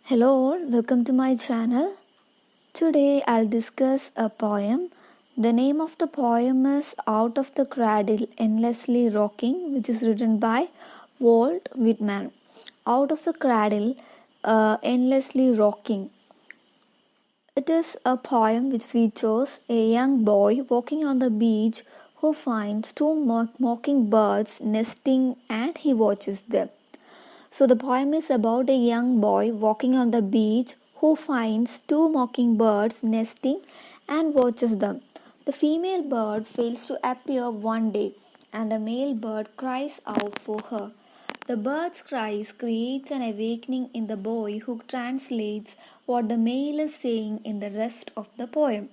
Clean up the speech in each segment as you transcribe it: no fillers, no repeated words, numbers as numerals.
Hello all, welcome to my channel. Today I'll discuss a poem. The name of the poem is Out of the Cradle, Endlessly Rocking, which is written by Walt Whitman. Out of the Cradle, Endlessly Rocking. It is a poem which features a young boy walking on the beach who finds two mockingbirds nesting and he watches them. So the poem is about a young boy walking on the beach who finds two mockingbirds nesting and watches them. The female bird fails to appear one day and the male bird cries out for her. The bird's cries creates an awakening in the boy who translates what the male is saying in the rest of the poem.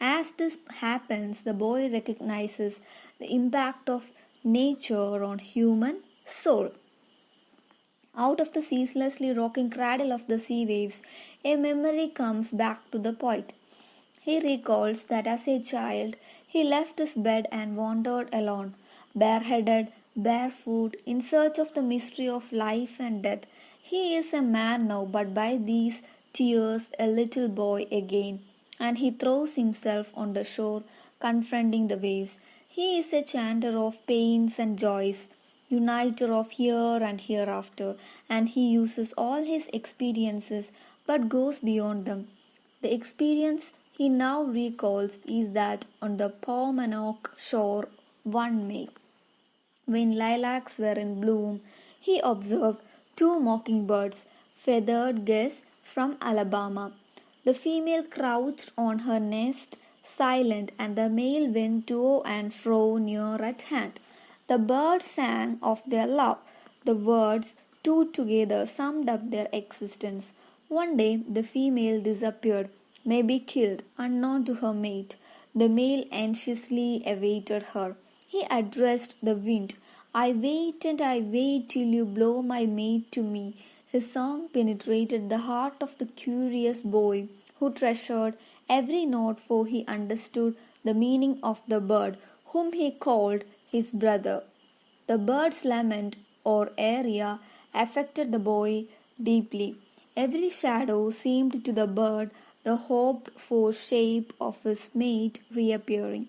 As this happens, the boy recognizes the impact of nature on human soul. Out of the ceaselessly rocking cradle of the sea waves, a memory comes back to the poet. He recalls that as a child, he left his bed and wandered alone, bareheaded, barefoot, in search of the mystery of life and death. He is a man now, but by these tears, a little boy again, and he throws himself on the shore, confronting the waves. He is a chanter of pains and joys, uniter of here and hereafter, and he uses all his experiences but goes beyond them. The experience he now recalls is that on the Paumanok shore one May, when lilacs were in bloom, he observed two mockingbirds, feathered geese from Alabama. The female crouched on her nest, silent, and the male went to and fro near at hand. The birds sang of their love. The words, two together, summed up their existence. One day the female disappeared, maybe killed, unknown to her mate. The male anxiously awaited her. He addressed the wind. I wait and I wait till you blow my mate to me. His song penetrated the heart of the curious boy, who treasured every note, for he understood the meaning of the bird, whom he called his brother. The bird's lament or aria affected the boy deeply. Every shadow seemed to the bird the hoped for shape of his mate reappearing.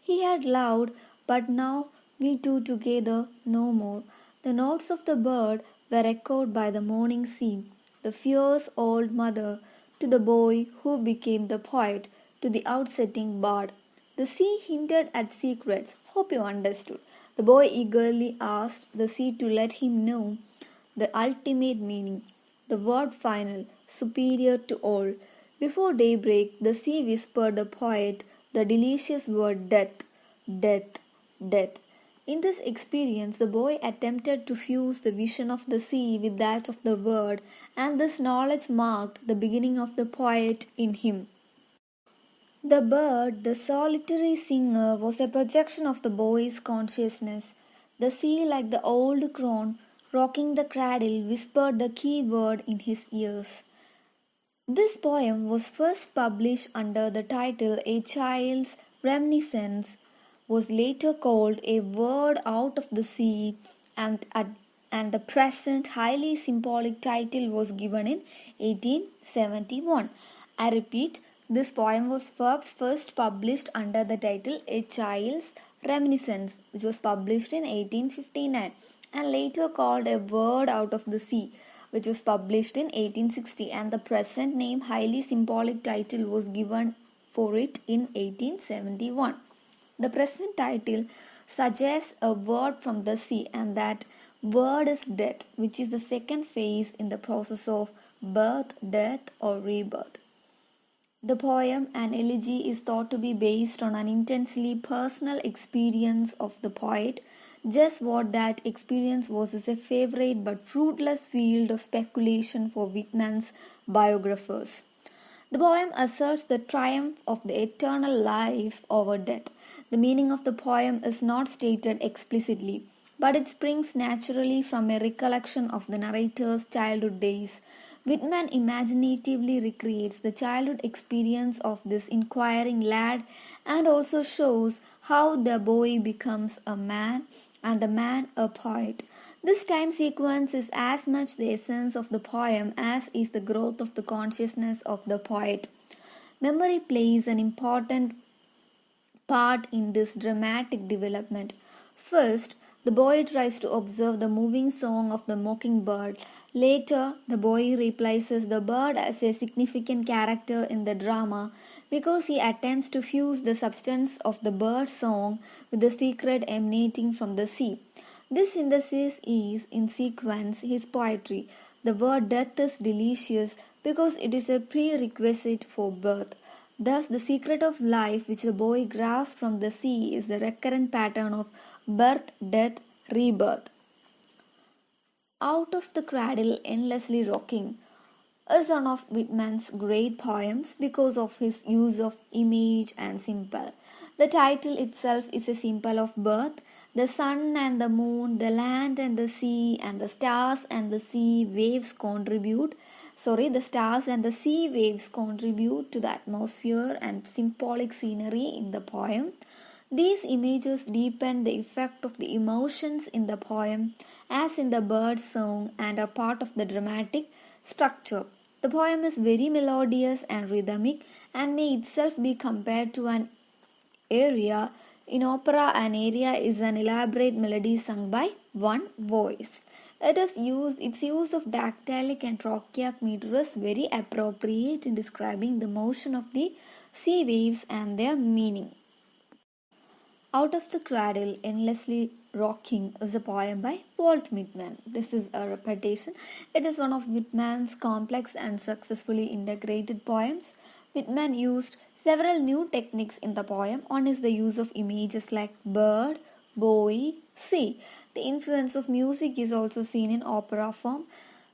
He had loved, but now we two together no more. The notes of the bird were echoed by the morning sea, the fierce old mother, to the boy who became the poet, to the outsetting bard. The sea hinted at secrets. Hope you understood. The boy eagerly asked the sea to let him know the ultimate meaning, the word final, superior to all. Before daybreak, the sea whispered the poet the delicious word death, death, death. In this experience, the boy attempted to fuse the vision of the sea with that of the word, and this knowledge marked the beginning of the poet in him. The bird, the solitary singer, was a projection of the boy's consciousness. The sea, like the old crone, rocking the cradle, whispered the key word in his ears. This poem was first published under the title A Child's Reminiscence, was later called A Word Out of the Sea, and the present highly symbolic title was given in 1871. I repeat, this poem was first published under the title A Child's Reminiscence, which was published in 1859, and later called A Word Out of the Sea, which was published in 1860, and the present name highly symbolic title was given for it in 1871. The present title suggests a word from the sea, and that word is death, which is the second phase in the process of birth, death, or rebirth. The poem, an elegy, is thought to be based on an intensely personal experience of the poet. Just what that experience was is a favorite but fruitless field of speculation for Whitman's biographers. The poem asserts the triumph of the eternal life over death. The meaning of the poem is not stated explicitly, but it springs naturally from a recollection of the narrator's childhood days. Whitman imaginatively recreates the childhood experience of this inquiring lad and also shows how the boy becomes a man and the man a poet. This time sequence is as much the essence of the poem as is the growth of the consciousness of the poet. Memory plays an important part in this dramatic development. First, the boy tries to observe the moving song of the mockingbird. Later, the boy replaces the bird as a significant character in the drama because he attempts to fuse the substance of the bird song with the secret emanating from the sea. This synthesis is, in sequence, his poetry. The word death is delicious because it is a prerequisite for birth. Thus, the secret of life which the boy grasps from the sea is the recurrent pattern of birth, death, rebirth. Out of the Cradle, Endlessly Rocking is one of Whitman's great poems because of his use of image and symbol. The title itself is a symbol of birth. The sun and the moon, the land and the sea, and the stars and the sea waves contribute to the atmosphere and symbolic scenery in the poem. These images deepen the effect of the emotions in the poem, as in the bird song, and are part of the dramatic structure. The poem is very melodious and rhythmic and may itself be compared to an aria. In opera, an aria is an elaborate melody sung by one voice. Its use of dactylic and trochaic meter is very appropriate in describing the motion of the sea waves and their meaning. Out of the Cradle, Endlessly Rocking is a poem by Walt Whitman. This is a repetition. It is one of Whitman's complex and successfully integrated poems. Whitman used several new techniques in the poem. One is the use of images like bird, boy, sea. The influence of music is also seen in opera form.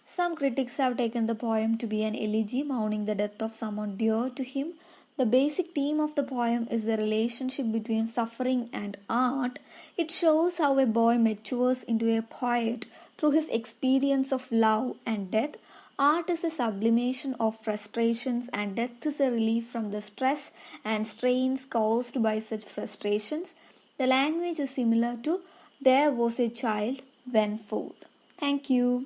Some critics have taken the poem to be an elegy mourning the death of someone dear to him. The basic theme of the poem is the relationship between suffering and art. It shows how a boy matures into a poet through his experience of love and death. Art is a sublimation of frustrations, and death is a relief from the stress and strains caused by such frustrations. The language is similar to There Was a Child Went Forth. Thank you.